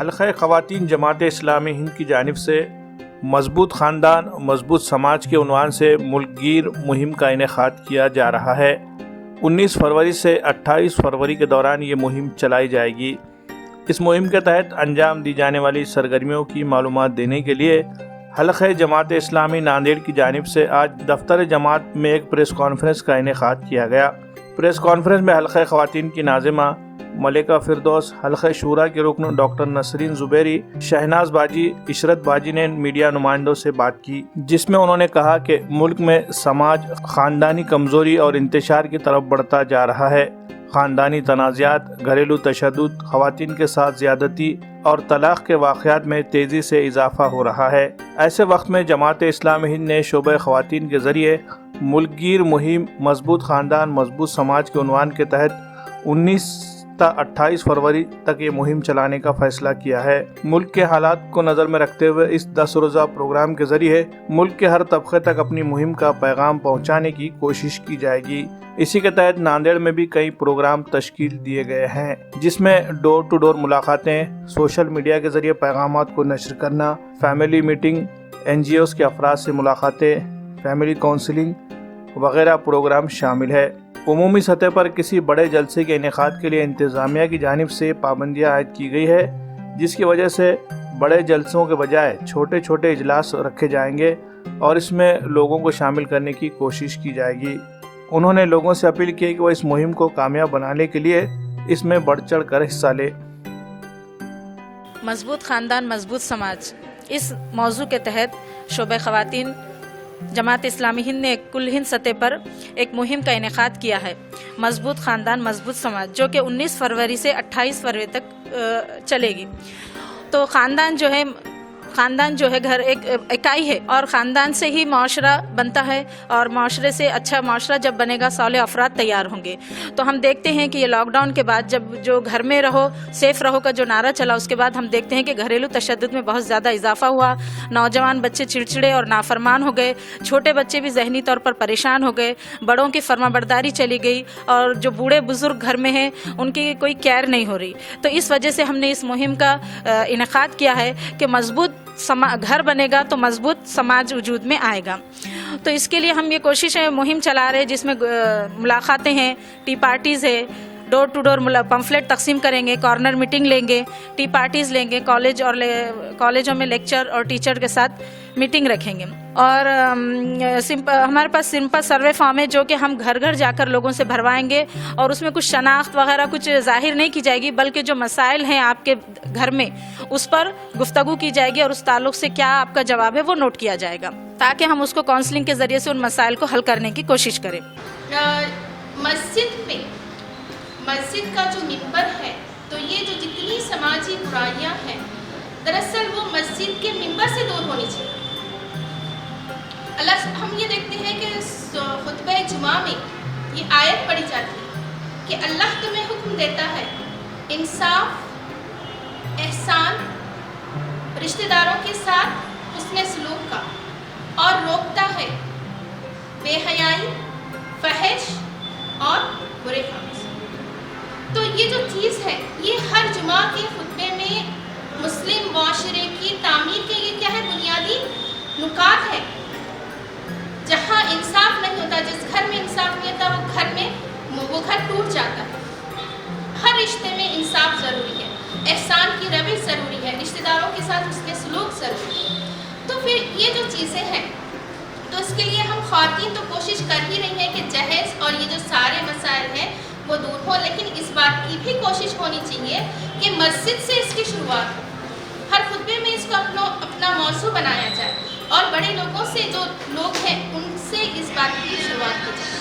حلقہ خواتین جماعت اسلامی ہند کی جانب سے مضبوط خاندان مضبوط سماج کے عنوان سے ملک گیر مہم کا انعقاد کیا جا رہا ہے۔ 19 فروری سے 28 فروری کے دوران یہ مہم چلائی جائے گی۔ اس مہم کے تحت انجام دی جانے والی سرگرمیوں کی معلومات دینے کے لیے حلقہ جماعت اسلامی ناندیڑ کی جانب سے آج دفتر جماعت میں ایک پریس کانفرنس کا انعقاد کیا گیا۔ پریس کانفرنس میں حلقہ خواتین کی ناظمہ ملکہ فردوس، حلقہ شورا کے رکن ڈاکٹر نسرین زبیری، شہناز باجی، عشرت باجی نے میڈیا نمائندوں سے بات کی، جس میں انہوں نے کہا کہ ملک میں سماج خاندانی کمزوری اور انتشار کی طرف بڑھتا جا رہا ہے۔ خاندانی تنازعات، گھریلو تشدد، خواتین کے ساتھ زیادتی اور طلاق کے واقعات میں تیزی سے اضافہ ہو رہا ہے۔ ایسے وقت میں جماعت اسلامی ہند نے شعبہ خواتین کے ذریعے ملک گیر مہم مضبوط خاندان مضبوط سماج کے عنوان کے تحت 19 تا 28 فروری تک یہ مہم چلانے کا فیصلہ کیا ہے۔ ملک کے حالات کو نظر میں رکھتے ہوئے اس 10 روزہ پروگرام کے ذریعے ملک کے ہر طبقے تک اپنی مہم کا پیغام پہنچانے کی کوشش کی جائے گی۔ اسی کے تحت ناندیڑ میں بھی کئی پروگرام تشکیل دیے گئے ہیں، جس میں ڈور ٹو ڈور ملاقاتیں، سوشل میڈیا کے ذریعے پیغامات کو نشر کرنا، فیملی میٹنگ، NGOs کے افراد سے ملاقاتیں، فیملی کونسلنگ وغیرہ پروگرام شامل ہے۔ عمومی سطح پر کسی بڑے جلسے کے انعقاد کے لیے انتظامیہ کی جانب سے پابندیاں عائد کی گئی ہے، جس کی وجہ سے بڑے جلسوں کے بجائے چھوٹے چھوٹے اجلاس رکھے جائیں گے اور اس میں لوگوں کو شامل کرنے کی کوشش کی جائے گی۔ انہوں نے لوگوں سے اپیل کی کہ وہ اس مہم کو کامیاب بنانے کے لیے اس میں بڑھ چڑھ کر حصہ لے۔ مضبوط خاندان مضبوط سماج، اس موضوع کے تحت شعبہ خواتین جماعت اسلامی ہند نے کل ہند سطح پر ایک مہم کا انعقاد کیا ہے، مضبوط خاندان مضبوط سماج، جو کہ 19 فروری سے 28 فروری تک چلے گی۔ تو خاندان جو ہے گھر ایک اکائی ہے، اور خاندان سے ہی معاشرہ بنتا ہے، اور معاشرے سے اچھا معاشرہ جب بنے گا صالح افراد تیار ہوں گے۔ تو ہم دیکھتے ہیں کہ یہ لاک ڈاؤن کے بعد جب جو گھر میں رہو سیف رہو کا جو نعرہ چلا، اس کے بعد ہم دیکھتے ہیں کہ گھریلو تشدد میں بہت زیادہ اضافہ ہوا، نوجوان بچے چڑچڑے اور نافرمان ہو گئے، چھوٹے بچے بھی ذہنی طور پر پریشان ہو گئے، بڑوں کی فرما برداری چلی گئی، اور جو بوڑھے بزرگ گھر میں ہیں ان کی کوئی کیئر نہیں ہو رہی۔ تو اس وجہ سے ہم نے اس مہم کا انعقاد کیا ہے کہ مضبوط گھر بنے گا تو مضبوط سماج وجود میں آئے گا۔ تو اس کے لیے ہم یہ کوششیں مہم چلا رہے، جس میں ملاقاتیں ہیں، ٹی پارٹیز ہے، ڈور ٹو ڈور پمفلیٹ تقسیم کریں گے، کارنر میٹنگ لیں گے، ٹی پارٹیز لیں گے، کالجوں میں لیکچر اور ٹیچر کے ساتھ میٹنگ رکھیں گے، اور ہمارے پاس سمپل سروے فارم ہے جو کہ ہم گھر گھر جا کر لوگوں سے بھروائیں گے، اور اس میں کچھ شناخت وغیرہ کچھ ظاہر نہیں کی جائے گی، بلکہ جو مسائل ہیں آپ کے گھر میں اس پر گفتگو کی جائے گی، اور اس تعلق سے کیا آپ کا جواب ہے وہ نوٹ کیا جائے گا، تاکہ ہم اس کو کاؤنسلنگ کے ذریعے سے ان مسائل کو حل کرنے کی کوشش کریں۔ مسجد کا جو ممبر ہے، تو یہ جو جتنی سماجی برائیاں ہیں دراصل وہ مسجد کے ممبر سے دور ہونی چاہیے۔ ہم یہ دیکھتے ہیں کہ خطبہ جمعہ میں یہ آیت پڑھی جاتی ہے کہ اللہ تمہیں حکم دیتا ہے انصاف، احسان، رشتہ داروں کے ساتھ حسن سلوک کا، اور روکتا ہے بے حیائی، فحش اور برے کام سے۔ تو یہ جو چیز ہے یہ ہر جمعہ کے خطبے میں مسلم معاشرے کی تعمیر کے یہ کیا ہے، بنیادی نکات ہے۔ جہاں انصاف نہیں ہوتا، جس گھر میں انصاف نہیں ہوتا وہ گھر ٹوٹ جاتا ہے۔ ہر رشتے میں انصاف ضروری ہے، احسان کی روش ضروری ہے، رشتہ داروں کے ساتھ اس کے سلوک ضروری ہے۔ تو پھر یہ جو چیزیں ہیں، تو اس کے لیے ہم خواتین تو کوشش کر ہی رہی ہیں کہ جہیز اور یہ جو سارے مسائل ہیں وہ دور ہو، لیکن اس بات کی بھی کوشش ہونی چاہیے کہ مسجد سے اس کی شروعات ہو، ہر خطبے میں اس کو اپنا موضوع بنایا جائے، اور بڑے لوگوں سے جو لوگ ہیں ان سے اس بات کی شروعات کی جائے۔